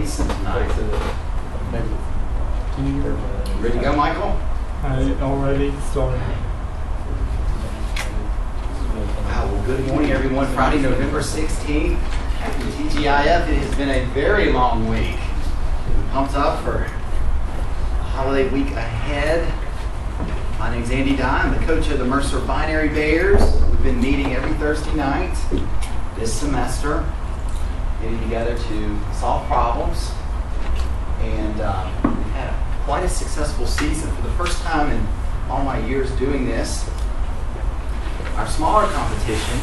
Mason tonight. Ready to go, Michael? I already started. Wow, well, good morning, everyone. Friday, November 16th. Happy TGIF. It has been a very long week. Pumped up for a holiday week ahead. My name's Andy Dye. I'm the coach of the Mercer Binary Bears. We've been meeting every Thursday night this semester, getting together to solve problems. And we've had quite a successful season. For the first time in all my years doing this, our smaller competition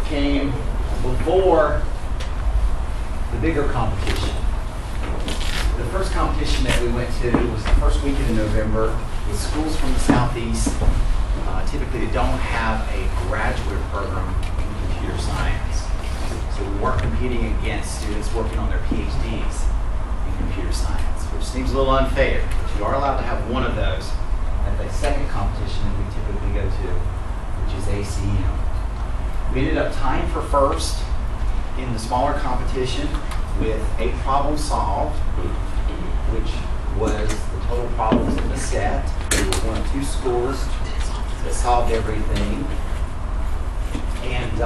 came before the bigger competition. The first competition that we went to was the first weekend in November with schools from the Southeast. Typically, they don't have a graduate program in computer science. So we weren't competing against students working on their PhDs in computer science, which seems a little unfair, but you are allowed to have one of those at the second competition that we typically go to, which is ACM. We ended up tying for first in the smaller competition with 8 problems solved, which was the total problems in the set. We were one of 2 schools that solved everything. And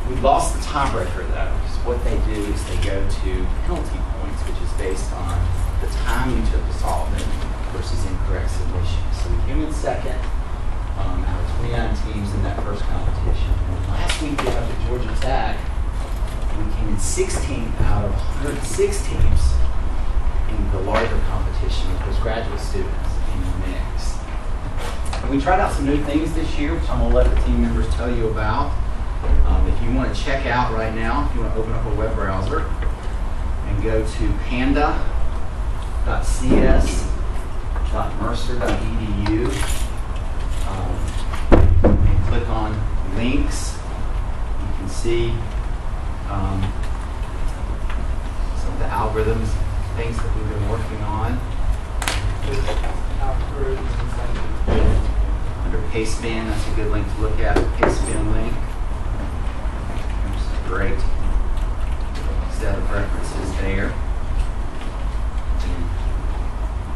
we lost the tiebreaker though, because what they do is they go to penalty points, which is based on the time you took to solve it versus incorrect submissions. So we came in second out of 29 teams in that first competition. And last week we went to Georgia Tech. We came in 16th out of 106 teams in the larger competition with those graduate students in the mix. And we tried out some new things this year, which I'm going to let the team members tell you about. If you want to check out right now, if you want to open up a web browser and go to panda.cs.mercer.edu and click on links, you can see some of the algorithms, things that we've been working on. Under Pastebin, that's a good link to look at, the Pastebin link. There's a great set of references there. And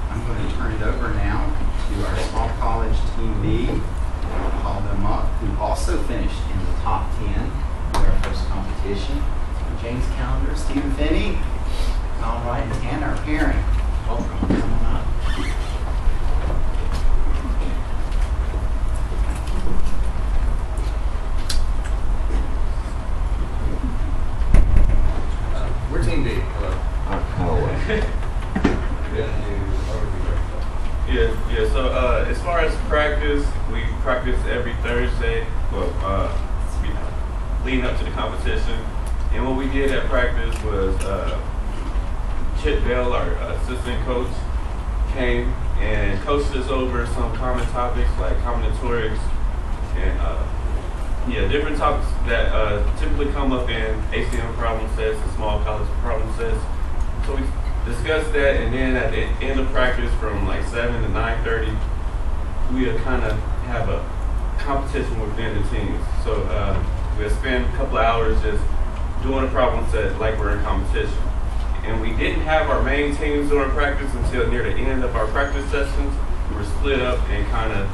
I'm going to turn it over now to our Small College Team B. I'll call them up, who also finished in the top 10 in their first competition. James Calendar, Stephen Finney, all right, and Tanner Herring. Welcome, come on up. We're Team B. Hello. Yeah. So as far as practice, we practice every Thursday. Well, leading up to the competition. And what we did at practice was Chip Bell, our assistant coach, came and coached us over some common topics like combinatorics and different topics that typically come up in ACM problem sets and small college problem sets. So we discussed that, and then at the end of practice from like 7 to 9:30, we kind of have a competition within the teams. So we'll spend a couple of hours just doing a problem set like we're in competition. And we didn't have our main teams during practice until near the end of our practice sessions. We were split up and kind of,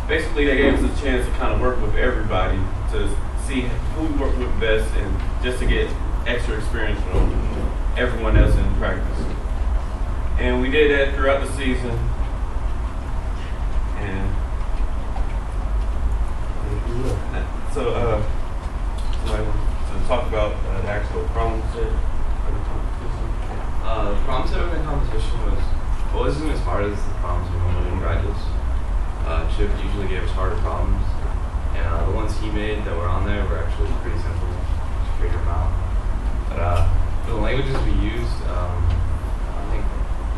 basically they gave us a chance to kind of work with everybody to see who we work with best and just to get extra experience from everyone else in practice. And we did that throughout the season. And so, somebody wants to talk about the actual problem set for the competition. The problem set of the competition wasn't as hard as the problems we normally do in graduates. Chip usually gave us harder problems, and the ones he made that were on there were actually pretty simple. Just figure them out. But for the languages we used, I think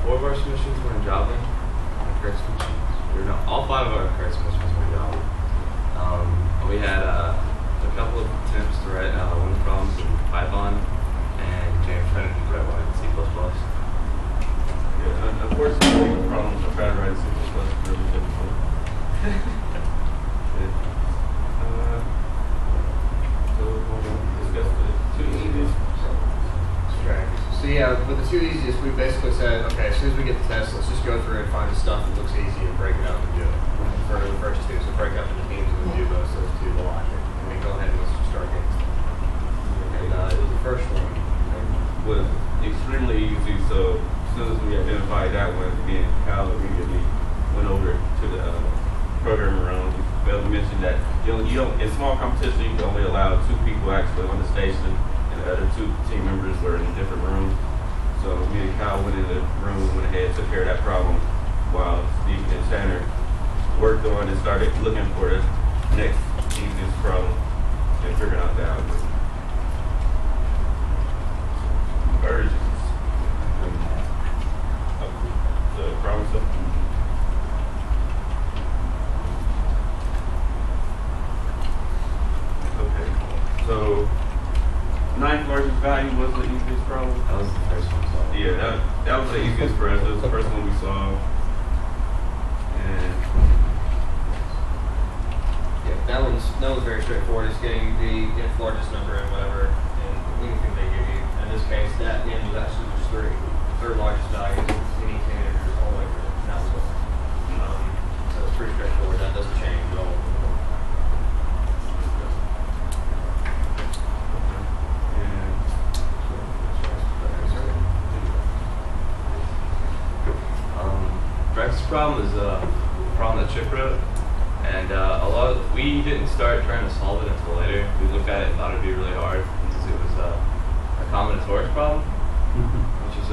4 of our submissions were in Java, the correct submissions. All 5 of our correct submissions were in Java. We had a couple of attempts to write one of the problems in Python, and James tried to write one in C++. Yeah, unfortunately, the problems are trying to write C++ really difficult. So we'll discuss the 2 easiest two easiest, we basically said, okay, as soon as we get the test, let's just go through and find the stuff that looks easy and break it up and do it. For the first two, so break up into teams and then do those two to lock it. And then go ahead and let's just start getting started. And it was the first one. Was extremely easy. So as soon as we identified that one, me and Kyle immediately went over to the programming room. We failed to mention that you don't in small competition you can only allow 2 people actually on the station, and the other 2 team members were in a different room. So me and Kyle went in the room, went ahead, took care of that problem, while Steve and Tanner worked on and started looking for the next easiest problem and figuring out the algorithm. Versions of the problem set. Okay, so 9th largest value was the easiest problem. That was the first one. So. Yeah, that was the easiest for us. That was the first one we saw. And Yeah, that one's very straightforward. It's getting the nth largest number and whatever, and anything they give you. In this case, that n was actually just 3. Third largest value is any integers all the way through. And that was what. So it's pretty straightforward. That doesn't change at all. Practice problem is a problem that Chip wrote, and we didn't start trying to solve it until later. We looked at it and thought it'd be really hard because it was a combinatorics problem, which is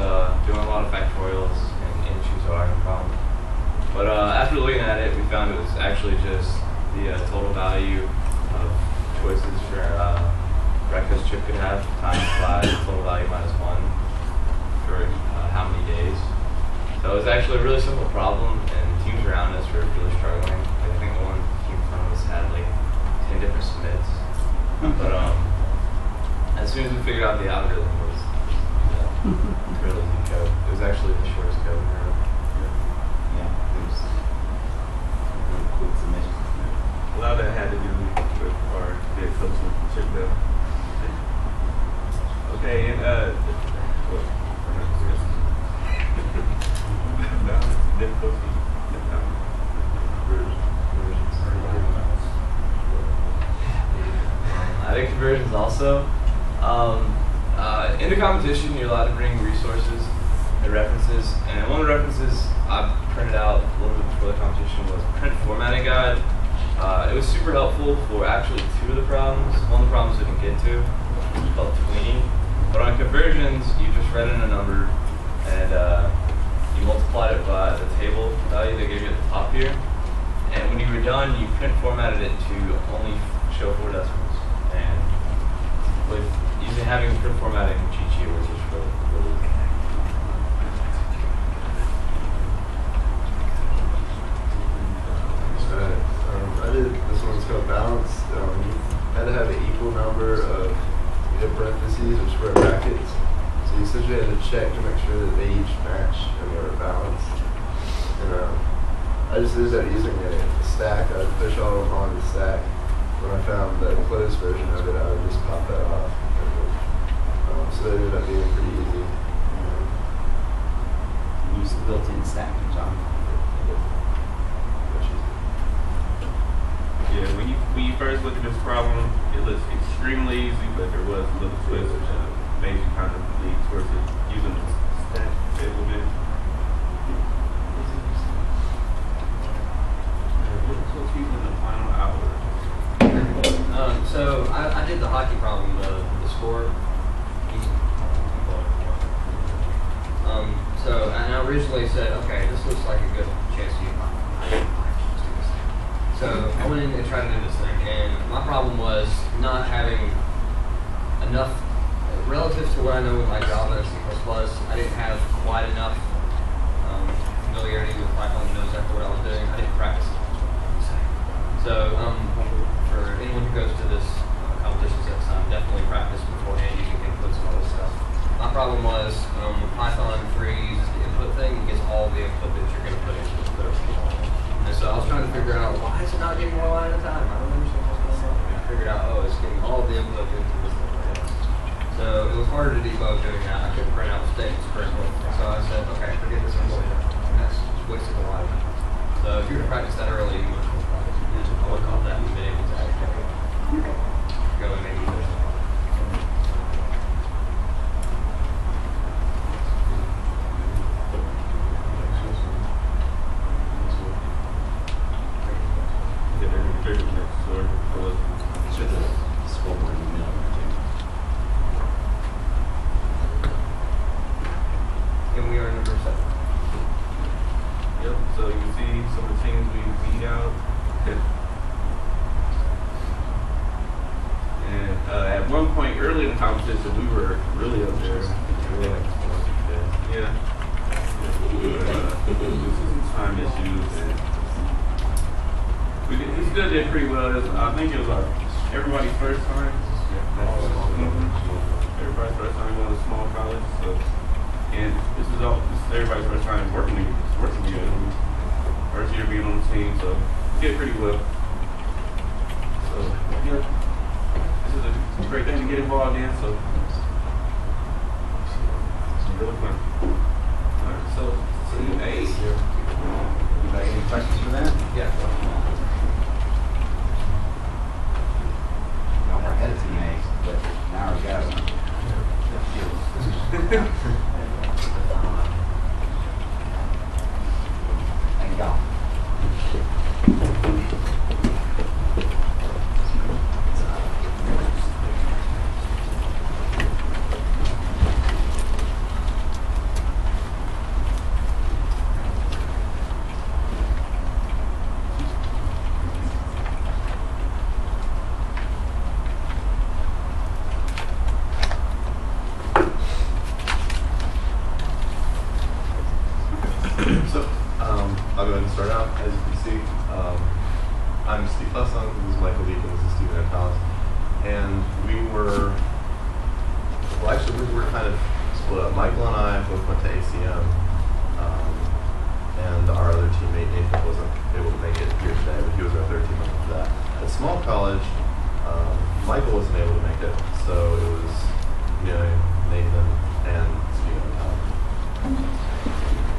doing a lot of factorials and choose a problem. But after looking at it, we found it was actually just the total value of choices for breakfast Chip could have times by the total value minus 1 for how many days. So it was actually a really simple problem, and teams around us were really struggling. I think the one team in front of us had like 10 different submits. But as soon as we figured out the algorithm, it was really easy code. It was actually the shortest code we wrote. Yeah, it was really quick submission. a lot of that had to do with our head coach Chip Bell. Okay, and I think conversions also. In the competition, you're allowed to bring resources and references. And one of the references I printed out a little bit before the competition was a print formatting guide. It was super helpful for actually 2 of the problems. One of the problems we didn't get to, it's called tweening. But on conversions, you just read in a number and you multiplied it by the table value they gave you at the top here. And when you were done, you print formatted it to only show 4 decimals. And with having print formatting cheat sheet was just really I did this one's called balance. You had to have an equal number of either parentheses or square brackets. So you essentially had to check to make sure that they each match and they were balanced. And I just did that using a stack. I would push all of them on the stack. When I found the closed version of it, I would just pop that off. So it ended up being pretty easy. Use the built-in stacking, John. yeah, when you first look at this problem, it looks extremely easy, but there was a little twist that made you kind of lean towards it using the stack a little bit. What's using the final algorithm? So I did the hockey problem, the score. And I originally said, okay, this looks like a good chance to use So I went in and tried to do this thing, and my problem was not having enough, relative to what I know with like Java and C++, I didn't have quite enough familiarity with Python to know exactly what I was doing. I didn't practice it. So for anyone who goes to this competitions next time, definitely practice beforehand using inputs and all this stuff. My problem was with Python, before you use the input thing, it gets all the input that you're going to put into the And so I was trying to figure out, why is it not getting one line at a time? I don't understand what's going on. And I figured out, oh, it's getting all the input into this. So So it was harder to debug doing that. I couldn't print out statements correctly. So I said, okay, forget this one. And that's wasted a lot of time. So if you were to practice that early, you would call that and be able to actually go and maybe do it. Sure, the scoreboard in the middle. And we are number 7. Yep, so you can see some of the teams we beat out. And at one point early in the competition, we were really up there. Yeah. Some time issues. And we still did pretty well. I think it was everybody's first time. Everybody's first time going to small college. So, and this is everybody's first time working together. First year being on the team, so we did pretty well. So yeah, this is a great thing to get involved in. So it's really fun. All right, so team A. You got any questions for them? Yeah. Well, we're ahead of team A, but now we go. And go. So, I'll go ahead and start out. As you can see, I'm Steve Fussong, this is Michael Deacon, this is Stephen at Palace. And we were kind of split up. Michael and I both went to ACM, and our other teammate, Nathan, wasn't able to make it here today, but he was our third teammate for that. At Small College, Michael wasn't able to make it, so it was, Nathan and Stephen at Palace.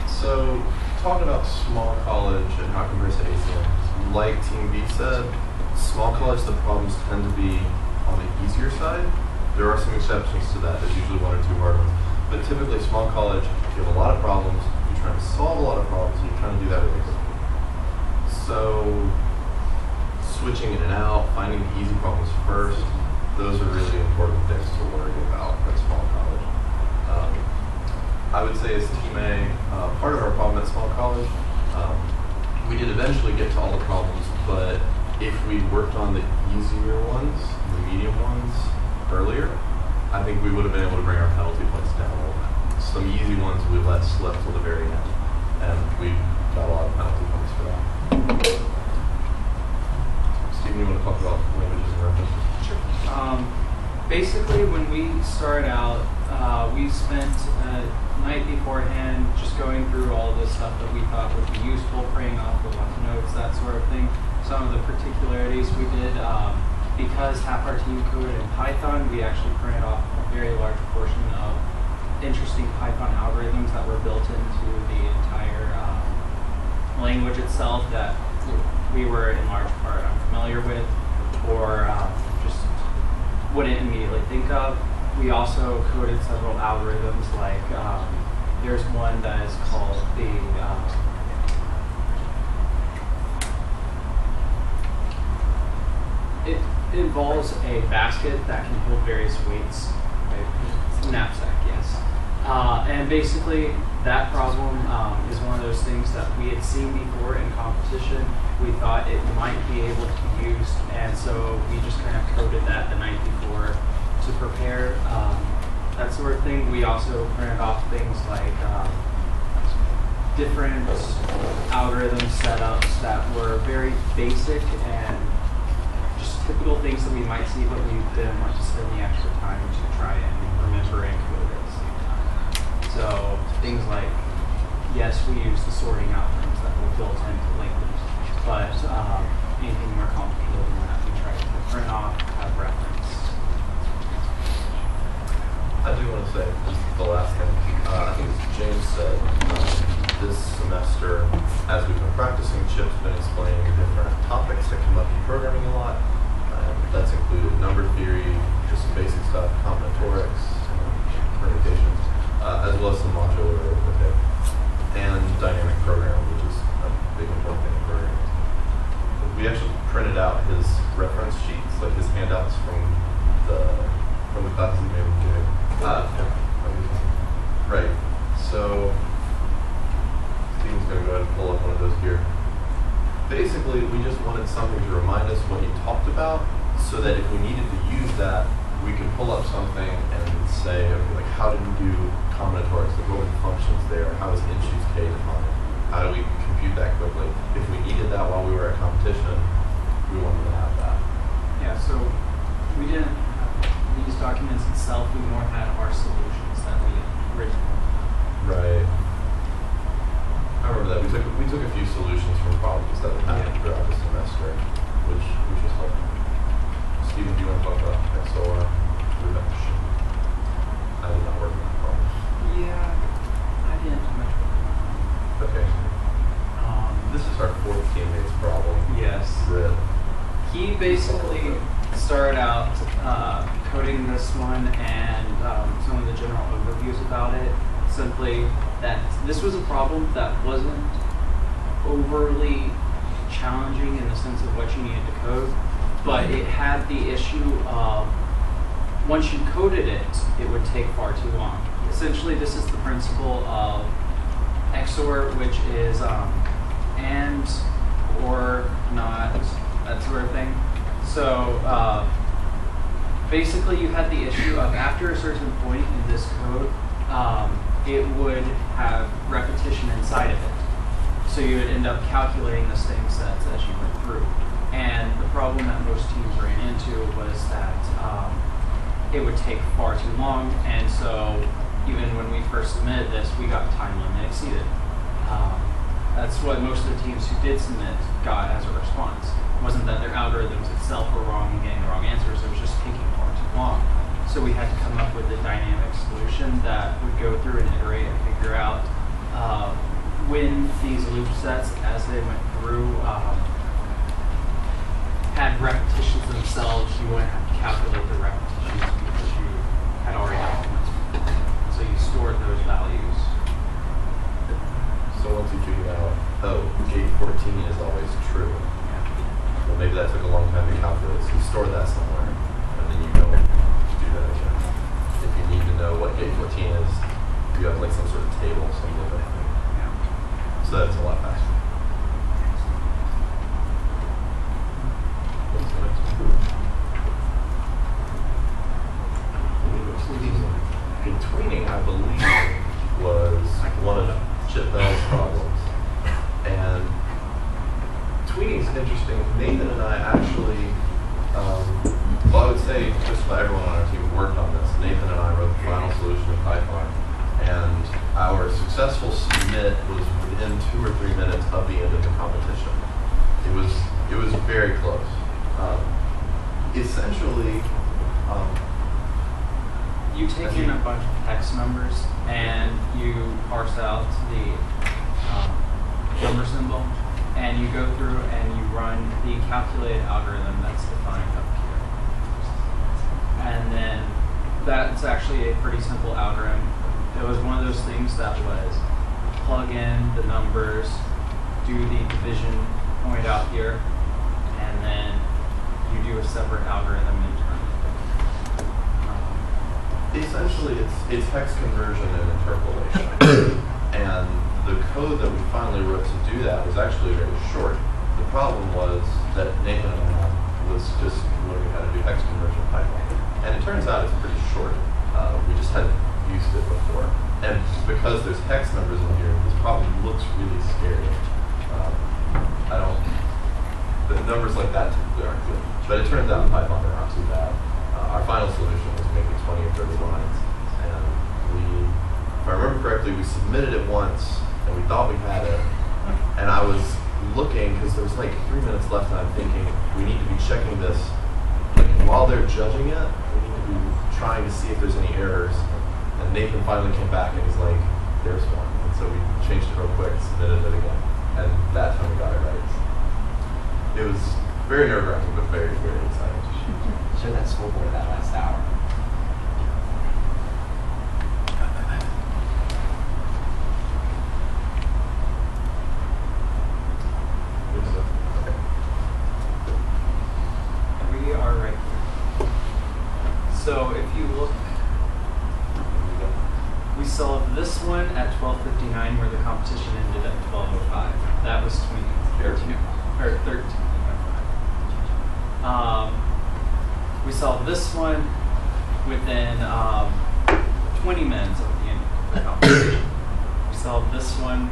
So, talking about Small College and how it compares to ACM, like Team B said, Small College, the problems tend to be on the easier side. There are some exceptions to that. There's usually one or two hard ones. But typically, Small College, you have a lot of problems, you're trying to solve a lot of problems, and you're trying to do that really quickly. So, switching in and out, finding the easy problems first, those are really important things to worry about at Small College. I would say as Team A, part of our problem at Small College, we did eventually get to all the problems, but if we worked on the easier ones, the medium ones, earlier, I think we would have been able to bring our penalty points down a little bit. Some easy ones we let slip till the very end, and we got a lot of penalty points for that. Stephen, you want to talk about languages and references? Sure. Basically, when we started out, we spent a night beforehand just going through all the stuff that we thought would be useful, praying off a lot of notes, that sort of thing. Some of the particularities we did, because half our team coded in Python, we actually printed off a very large portion of interesting Python algorithms that were built into the entire language itself that we were in large part unfamiliar with or just wouldn't immediately think of. We also coded several algorithms like there's one that is called the it involves a basket that can hold various weights, a knapsack, yes. And basically that problem is one of those things that we had seen before in competition. We thought it might be able to be used, and so we just kind of coded that the night before to prepare, that sort of thing. We also printed off things like different algorithm setups that were very basic and just typical things that we might see, but we didn't want to spend the extra time to try and remember and code at the same time. So things like, yes, we use the sorting algorithms that were built into language, but anything more complicated than that, we try to print off, have reference. It's like his handouts from the classes he made with Jay. Right. So Steven's gonna go ahead and pull up one of those here. Basically, we just wanted something to remind us what he talked about, so that if we needed to use that, we could pull up something and say, okay, like how did we do combinatorics? Like what were the functions there? How is n choose k defined? How do we compute that quickly? If we needed that while we were at competition, we wanted to have that. Yeah, so we didn't have these documents itself, we more had our solutions that we had written. Right. I remember that. We took a few solutions from problems that had happened throughout the semester, which was helpful. Steven, do you want to talk about XOR reduction? I did not work on that problem. Yeah, I didn't too much work on that. Okay. This is our fourth teammate's problem. Yes. Red. He basically started out coding this one and some of the general overviews about it. Simply that this was a problem that wasn't overly challenging in the sense of what you needed to code, but it had the issue of once you coded it, it would take far too long. Essentially, this is the principle of XOR, which is and, or, not, that sort of thing. So basically you had the issue of after a certain point in this code, it would have repetition inside of it. So you would end up calculating the same sets as you went through. And the problem that most teams ran into was that it would take far too long. And so even when we first submitted this, we got time limit exceeded. That's what most of the teams who did submit got as a response. It wasn't that their algorithms itself were wrong and getting the wrong answers, it was just taking far too long. So we had to come up with a dynamic solution that would go through and iterate and figure out when these loop sets, as they went through, had repetitions themselves, you wouldn't have to calculate the repetitions because you had already implemented them. So you stored those values. So once you figure out, oh, gate 14 is always true. Well, maybe that took a long time to calculate, so you store that somewhere, and then you go do that again. If you need to know what gate 14 is, you have like some sort of table, some limit. So that's a lot faster. What's the next one? Tweening, I believe, was one of Chip Bell's problems. And tweening's interesting. Nathan and I actually, well, I would say just about everyone on our team worked on this. Nathan and I wrote the final solution in Python. And our successful submit was within 2 or 3 minutes of the end of the competition. It was very close. Essentially, you take in a bunch of text numbers and you parse out the number symbol, and you go through and you run the calculated algorithm that's defined up here. And then that's actually a pretty simple algorithm. It was one of those things that was plug in the numbers, do the division point out here, and then you do a separate algorithm internally. Essentially, it's hex conversion and interpolation. And the code that we finally wrote to do that was actually very short. The problem was that Nathan and I was just learning how to do hex conversion in Python. And it turns out it's pretty short. We just hadn't used it before. And because there's hex numbers in here, this problem looks really scary. The numbers like that typically aren't good. But it turns out in Python they're not too bad. Our final solution was maybe 20 or 30 lines. And if I remember correctly, we submitted it once and we thought we had it. And I was looking, because there was like 3 minutes left, and I'm thinking, we need to be checking this. Like while they're judging it, we need to be trying to see if there's any errors. And Nathan finally came back and he's like, there's one. And so we changed it real quick, submitted it again. And that time we got it right. It was very nerve-wracking, but very, very exciting. Show that scoreboard that last hour. We are So if you look, we solved this one at 12:59, where the competition ended at 12:05. That was 13. We solved this one within 20 minutes of the end of the competition. We solved this one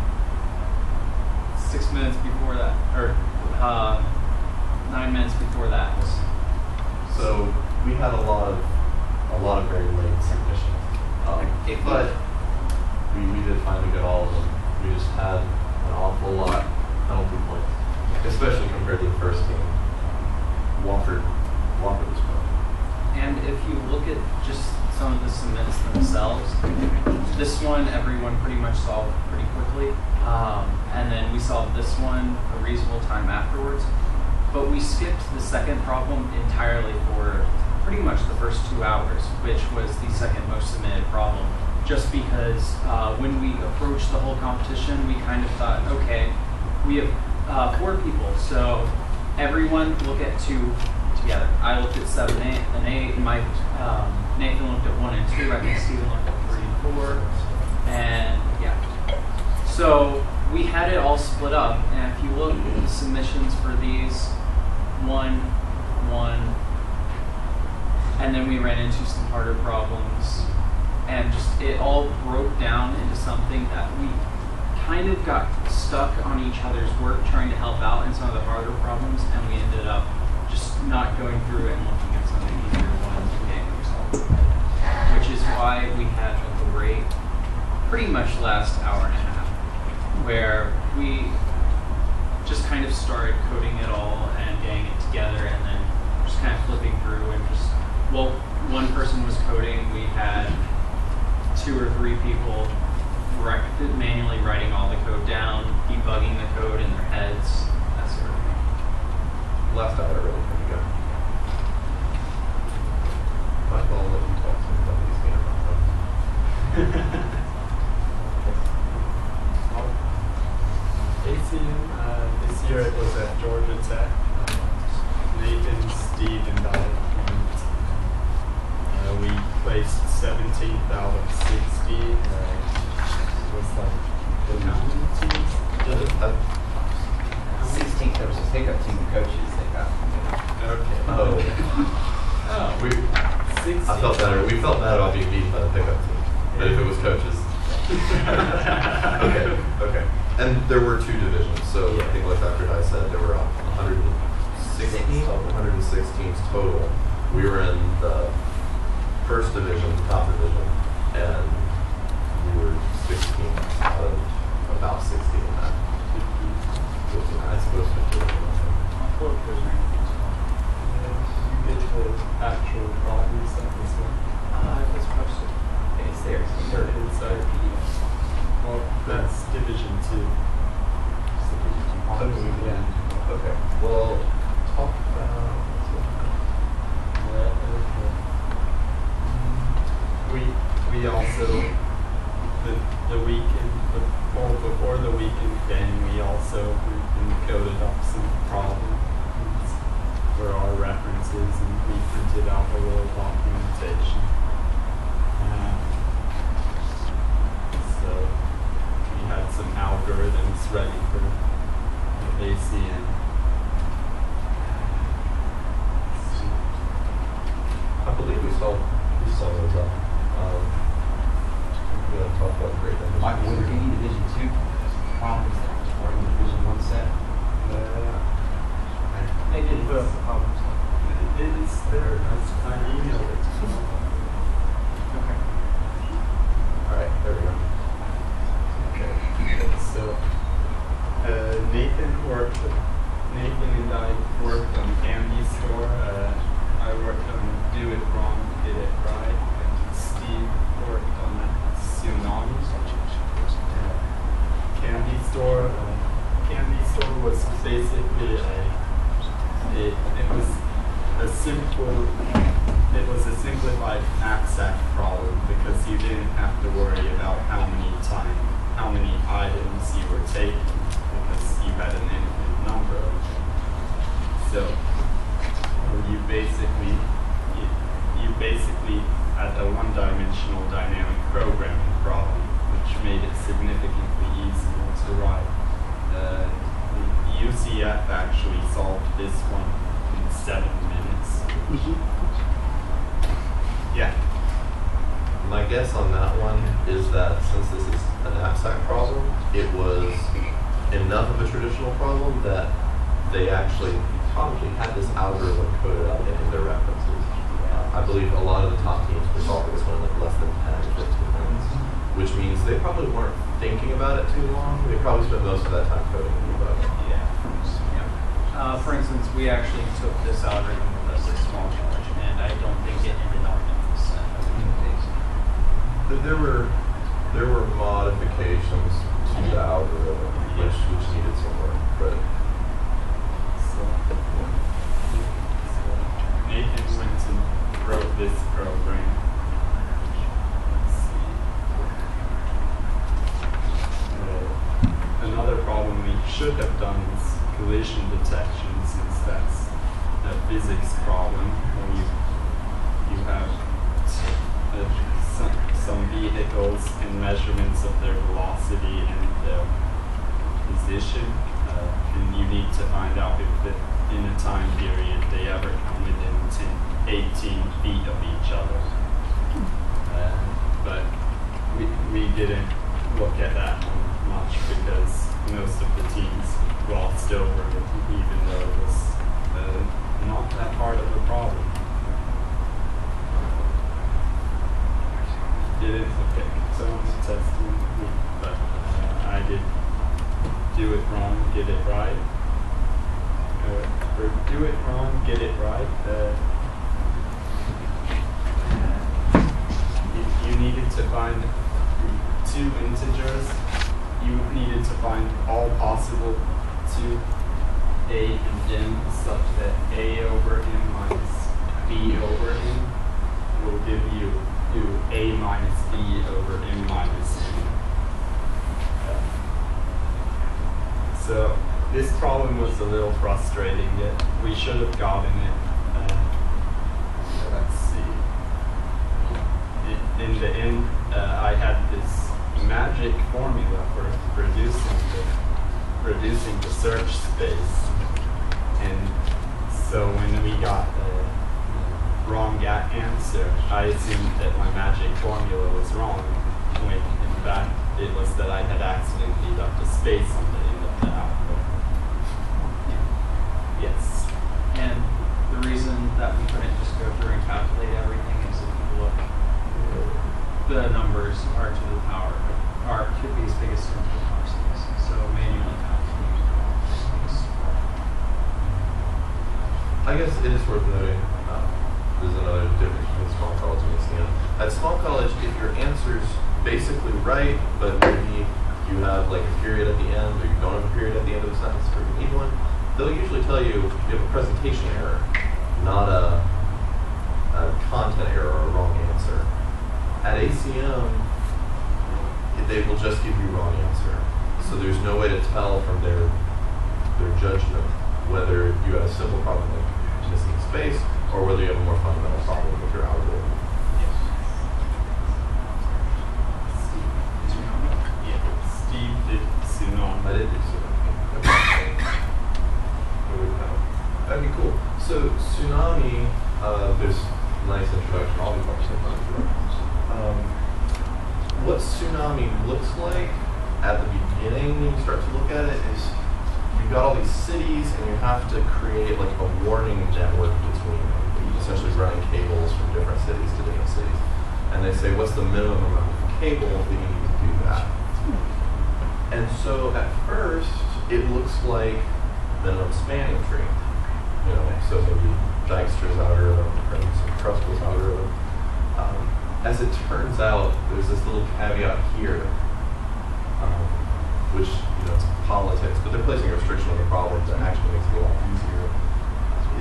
6 minutes before that, or 9 minutes before that. So we had a lot of very late submissions, but we did finally get all of them. We just had an awful lot penalty points, especially compared to the first game. Wofford was fun. And if you look at just some of the submits themselves, this one everyone pretty much solved pretty quickly, and then we solved this one a reasonable time afterwards. But we skipped the second problem entirely for pretty much the first 2 hours, which was the second most submitted problem. Just because when we approached the whole competition, we kind of thought, okay, we have 4 people, so everyone look at 2 together. I looked at 7, 8, and 8. Nathan looked at 1 and 2. I think Steven looked at 3 and 4. And yeah. So we had it all split up, and if you look at the submissions for these, 1, 1, and then we ran into some harder problems, and just it all broke down into something that we kind of got stuck on each other's work trying to help out in some of the harder problems, and we ended up just not going through and looking at some of the easier ones and getting them solved. Which is why we had a great, pretty much last hour and a half, where we just kind of started coding it all and getting it together, and then just kind of flipping through and just, well, one person was coding, we had 2 or 3 people manually writing all the code down, debugging the code in their heads, that sort of thing. Last hour really pretty good. Might well let you talk some about these games. ACM, this year it was at Georgia Tech. Nathan, Steve, and I. We placed 17th out of 60. It was like how many teams? 16th, there was a pickup team of coaches that got. Okay. Oh. We 16. I felt better. We felt bad about being beaten by the pickup team. But if it was coaches. Okay. And there were 2 divisions, so I think like Dr. Dye said, there were 106 teams total. We were in the first division, top division, and we were 16 out of about 60 in that. 15, I suppose 15. I'll pull up those rankings. You get the actual problems that this one. It's posted. It's there. It's there. Inside. Well, that's Division 2. Yeah. Okay. Well, talk about. We also the weekend before the weekend then we also coded up some problems for our references, and we printed out a little documentation. So we had some algorithms ready for the ACM. I believe we saw those up. We're going to talk about great things. Michael, were there any Division 2 problems that were in the Division 1 set? They did put up the problems. It's there. I emailed it. Okay. All right, there we go. Okay. So Nathan and I worked on Candy Store. I worked on Do It Wrong, Did It Right. And Steve worked on Tsunami. Candy Store. Candy Store was basically it was a simplified knapsack problem, because you didn't have to worry about how many items you were taking, because you had an infinite number of them. So you basically Yeah. My guess on that one is that since this is a knapsack problem, it was enough of a traditional problem that they actually probably had this algorithm coded out in their references. I believe a lot of the top teams were solving this one in like less than 10 to 15 minutes, which means they probably weren't thinking about it too long. They probably spent most of that time coding about it. For instance, we actually took this algorithm with us at Small College, and I don't think it ended up in this There were modifications to the algorithm which needed some work, but Nathan went and wrote this program. Let's see. Another problem we should have done is collision detection, since that's a physics problem where you have some vehicles and measurements of their velocity and position, and you need to find out if in a time period they ever come within 18 feet of each other. But we didn't look at that much because most of the teams glossed over it, even though it was not that hard of a problem. Didn't look at some testing, but I did do it wrong, get it right. Or do it wrong, get it right. You needed to find two integers. You needed to find all possible 2a and m such that a over m minus b over m will give you a minus b over m minus n. So this problem was a little frustrating, yet we should have gotten it. Let's see. In the end, I had this magic formula for reducing the search space, and so when we got the wrong answer, I assumed that my magic formula was wrong, when in fact it was that I had accidentally left a space on the end of the output. Yes. And the reason that we couldn't just go through and calculate everything is if you look, the numbers are to the power, could be as big as 10 to the power 6. So manually calculating is I guess it is worth noting, there's another difference between Small College and ACM. At Small College, if your answer's basically right, but maybe you have like a period at the end, or you don't have a period at the end of the sentence, or you need one, they'll usually tell you you have a presentation error, not a content error or a wrong answer. At ACM, they will just give you wrong answer. So there's no way to tell from their judgment whether you had a simple problem like missing space, or whether you have a more fundamental problem with your algorithm. Steve did tsunami. I did do tsunami. That'd be cool. So tsunami, there's a nice introduction. I'll be focusing on introductions. What tsunami looks like at the beginning when you start to look at it is you've got all these cities and you have to create like a warning network between them. Essentially running cables from different cities to different cities. And they say, what's the minimum amount of cable that you need to do that? And so at first, it looks like minimum spanning tree. You know, so maybe Dijkstra's algorithm or some Kruskal's algorithm. As it turns out, there's this little caveat here, which, you know, it's politics, but they're placing a restriction on the problem that actually makes it a lot easier.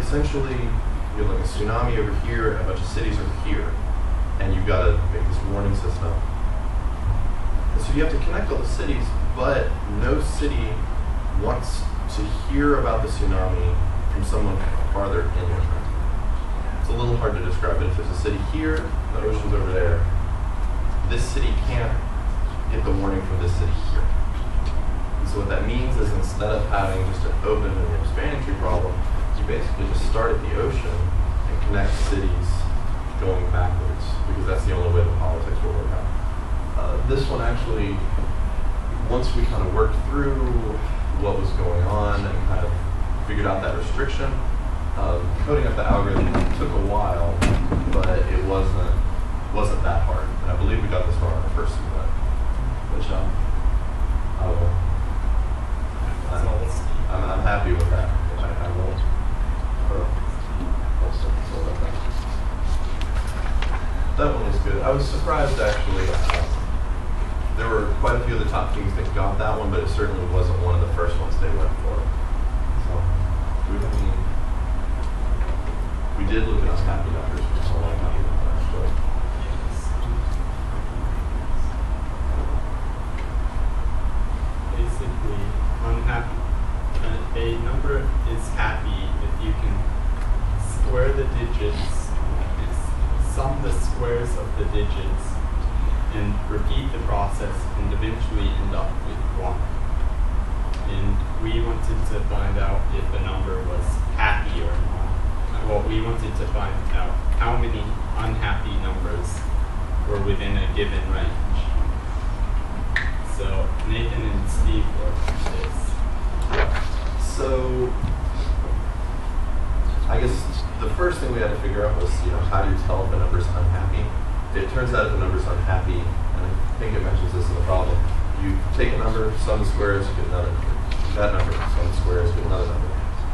Essentially, you have like a tsunami over here, a bunch of cities over here, and you've got to make this warning system. And so you have to connect all the cities, but no city wants to hear about the tsunami from someone farther inland. It's a little hard to describe, but if there's a city here, the ocean's over there, this city can't get the warning from this city here. And so what that means is instead of having just an open and spanning tree problem, you basically just start at the ocean and connect cities going backwards, because that's the only way the politics will work out. This one actually, once we kind of worked through what was going on and kind of figured out that restriction, coding up the algorithm took a while, but it wasn't that hard. And I believe we got this far on our first event, which I'm happy with that. I won't so about that. That one was good. I was surprised actually. There were quite a few of the top teams that got that one, but it certainly wasn't one of the first ones they went for. So we did look at unhappy numbers, which is a lot of happy numbers actually. Basically, unhappy. A number is happy if you can square the digits, sum the squares of the digits, and repeat the process and eventually end up with 1. And we wanted to find out if a number was happy or not. Well, we wanted to find out how many unhappy numbers were within a given range. So Nathan and Steve worked on this. So I guess the first thing we had to figure out was, how do you tell if a number's unhappy? It turns out if a number's unhappy, and I think it mentions this in the problem, you take a number, sum the squares, you get another number. That number, sum the squares, get another number.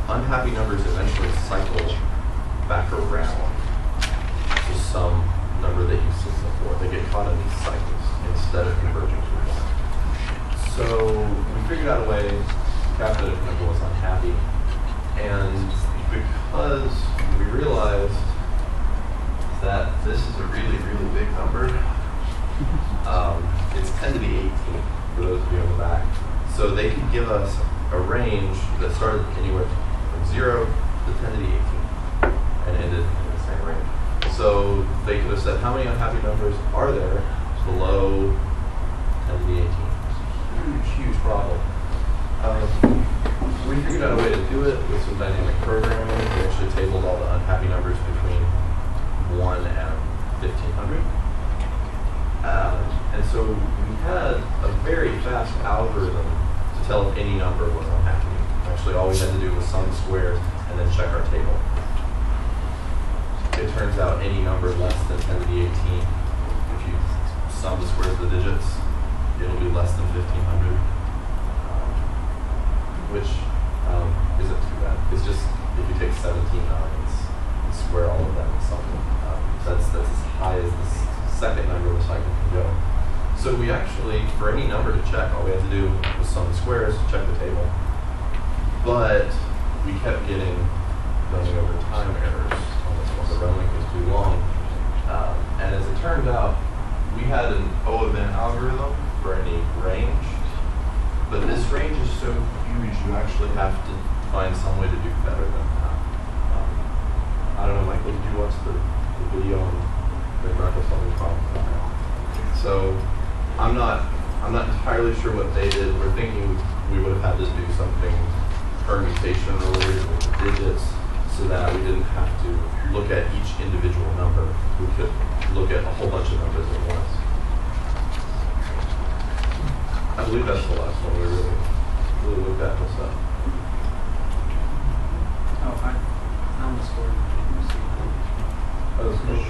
Unhappy numbers eventually cycle back around to some number that you seen before. They get caught in these cycles instead of converging to 1. So we figured out a way to calculate if a number was unhappy, and because we realized that this is a really, really big number. It's 10 to the 18 for those of you in the back. So they could give us a range that started anywhere from 0 to 10 to the 18 and ended in the same range. So they could have said, how many unhappy numbers are there below 10 to the 18? Huge, huge problem. We figured out a way to do it with some dynamic programming. We actually tabled all the unhappy numbers between 1 and 1500. And so we had a very fast algorithm to tell if any number was unhappy. Actually, all we had to do was sum the squares and then check our table. It turns out any number less than 10 to the 18, if you sum the squares of the digits, it'll be less than 1500, which isn't too bad. It's just if you take 17 nines and square all of them and something, that's as high as the second number of the cycle can go. So we actually, for any number to check, all we had to do was sum the squares, check the table. But we kept getting running over time errors on this one. The run length was too long. And as it turned out, we had an O event algorithm for any range. But this range is so huge, you actually have to find some way to do better than that. I don't know, Michael, did you watch the video on the graphical solving problem? So I'm not entirely sure what they did. We're thinking we would have had to do something permutation related with the digits so that we didn't have to look at each individual number. We could look at a whole bunch of numbers at once. I believe that's the last one we really looked at this up. Oh, I found the score. Oh, that's cool.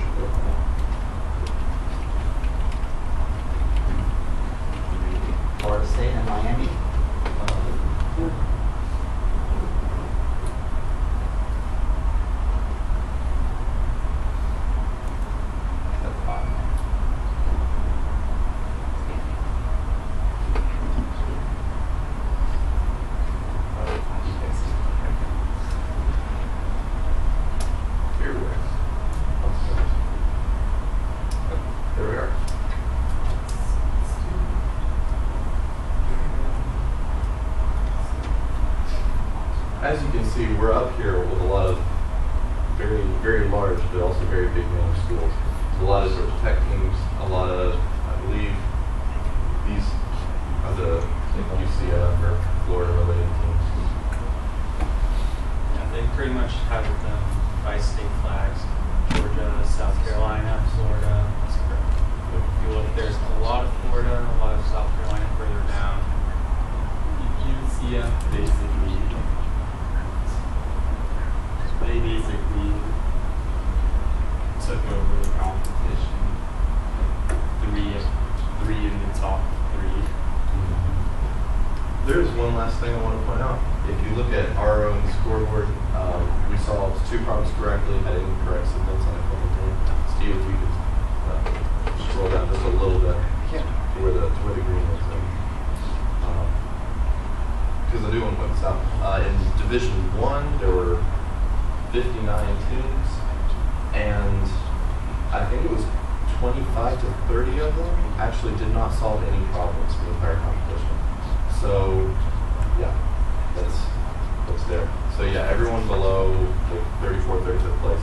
Florida State and Miami. As you can see, we're up here with a lot of very, very large, but also very big name schools. A lot of Georgia Tech teams, a lot of, I believe, these are the UCF or Florida related teams. Yeah, they pretty much have by state flags. Georgia, South Carolina, Florida, etc. If you look, there's a lot of Florida, a lot of South Carolina further down. UCF basically took over the competition. Three in the top three. There's one last thing I want to point out. If you look at our own scoreboard, we solved 2 problems correctly, had incorrect submits on a couple of them. Steve, if you could scroll down just a little bit to where the green is. Because I do want to point this out. In Division 1, there were 59 teams, and I think it was 25 to 30 of them actually did not solve any problems for the entire competition. So, yeah, that's there. So yeah, everyone below like 34th, 35th place,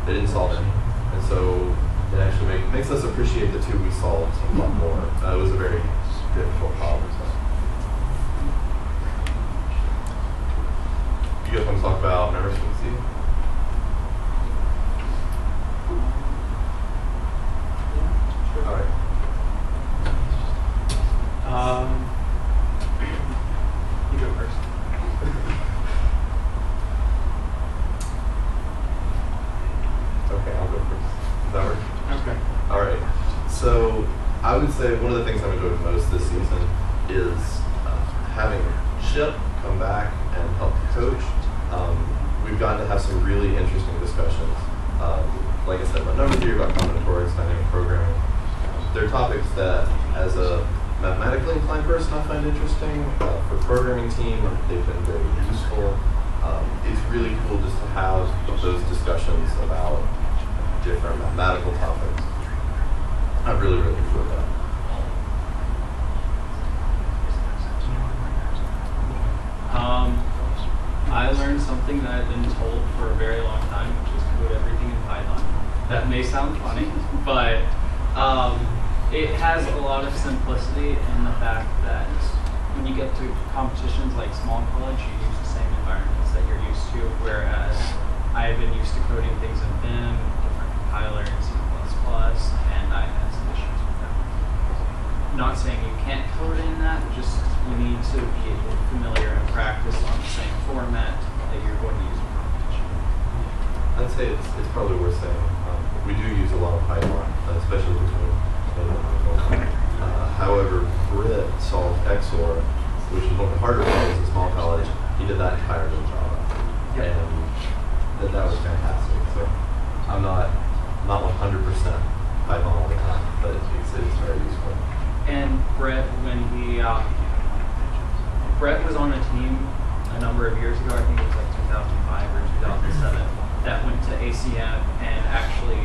they didn't solve any. And so it actually makes us appreciate the 2 we solved a lot more. It was a very difficult problem. So. You guys want to talk about Mercer CS? All right. You go first. Okay, I'll go first. Does that work? Okay. All right. So I would say one of the things I've enjoyed most this season is having Chip come back and help coach. We've gotten to have some really interesting discussions. Like I said, my number 3 about combinatorics, dynamic programming. They're topics that, as a mathematically inclined person, I find interesting. For programming team, they've been very useful. It's really cool just to have those discussions about different mathematical topics. I really, really enjoyed that. I learned something that I've been told for a very long time, which is code everything in Python. That may sound funny, but it has a lot of simplicity in the fact that when you get to competitions like Small College, you use the same environments that you're used to, whereas I have been used to coding things in Vim, different compiler in C++, and I had some issues with that. Not saying you can't code in that, just you need to be familiar and practice on the same format that you're going to use in competition. I'd say it's probably worth saying. We do use a lot of Python, especially between however, Britt solved XOR, which is one of the harder problems in Small College. He did that entirely in Java. Yeah. And that was fantastic. So I'm not 100% Python all the time, but it's very useful. And Brett, when Brett was on a team a number of years ago, I think it was like 2005 or 2007, that went to ACM and actually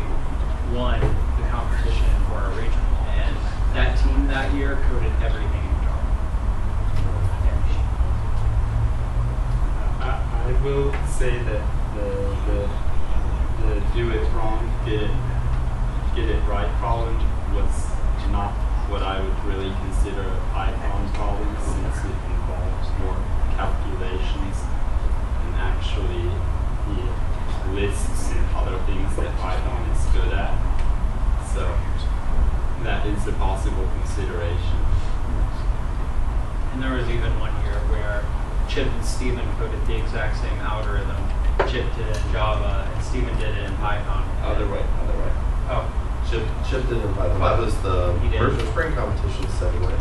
won the competition for our region. And that team that year coded everything in Java. I will say that the do it wrong, get it right problem was not what I would really consider a Python problem, since it involves more calculations and actually the lists and other things that Python is good at. So that is a possible consideration. And there was even one year where Chip and Steven coded the exact same algorithm. Chip did it in Java and Steven did it in Python. Other way. Oh. Chip did it in Python. That was the Mercer Spring Competition segue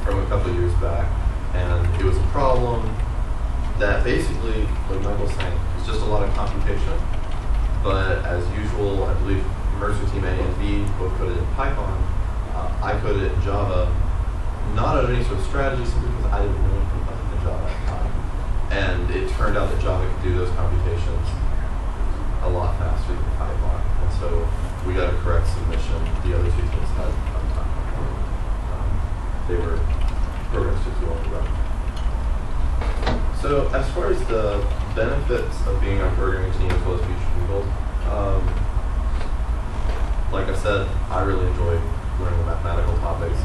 from a couple of years back. And it was a problem that basically, like Michael's saying, was just a lot of computation. But as usual, I believe Mercer Team A and B both coded in Python. I coded it in Java, not out of any sort of strategy, simply because I didn't really know Python in Java at the time. And it turned out that Java could do those computations a lot faster than Python. And so we got a correct submission. The other 2 teams had time. They were programs took too long to run. So as far as the benefits of being on programming team as well as future people, like I said, I really enjoy learning the mathematical topics.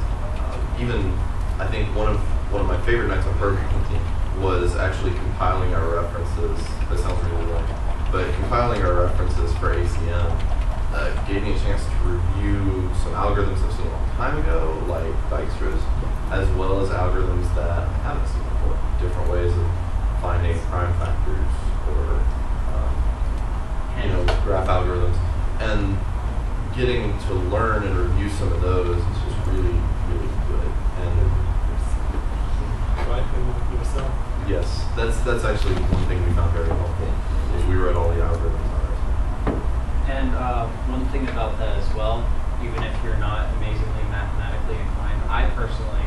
Even I think one of my favorite nights on programming team was actually compiling our references. That sounds really wrong. but compiling our references for ACM gave me a chance to review some algorithms I've seen a long time ago, like Dijkstra's, as well as algorithms that I haven't seen before, different ways of finding prime factors or graph algorithms, and getting to learn and review some of those is just really, really good. And yourself. yes, that's actually one thing we found very helpful, is we wrote all the algorithms on it. And one thing about that as well, even if you're not amazingly mathematically inclined, I personally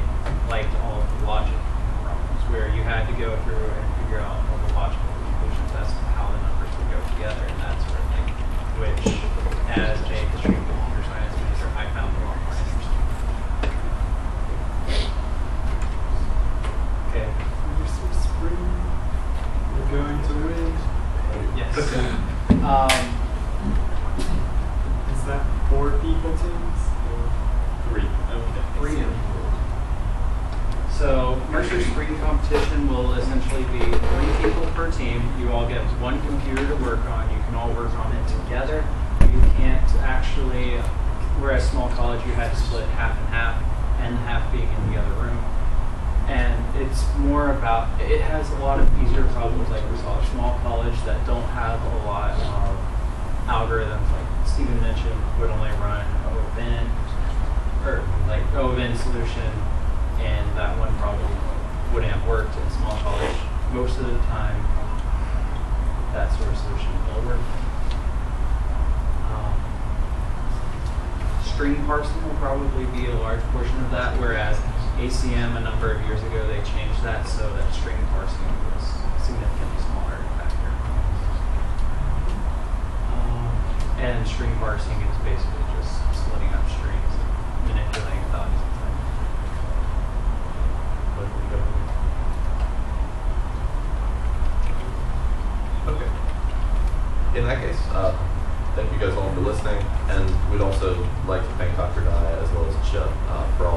liked all of the logic problems where you had to go through and figure out all the logical conclusions as to how the numbers would go together and that sort of thing, which as a history and computer science major, I found a lot more interesting. Okay. You're so spring. You're going to win. Yes. Is that 4 people teams? Or 3? Okay. 3. So Mercer spring competition will essentially be 3 people per team. You all get 1 computer to work on. You can all work on it together. You can't actually, whereas small college you had to split half and half, and half being in the other room. And it's more about, it has a lot of easier problems like we saw at small college that don't have a lot of algorithms, like Stephen mentioned, would only run O-bin, or like O-bin solution, and that one probably wouldn't have worked in small college. Most of the time, that sort of solution will work. String parsing will probably be a large portion of that, whereas ACM a number of years ago they changed that so that string parsing was a significantly smaller factor. And string parsing is basically just splitting up strings and manipulating values inside. Okay. In that case, thank you guys all for listening, and we'd also like to thank Dr. Dye as well as Chip for all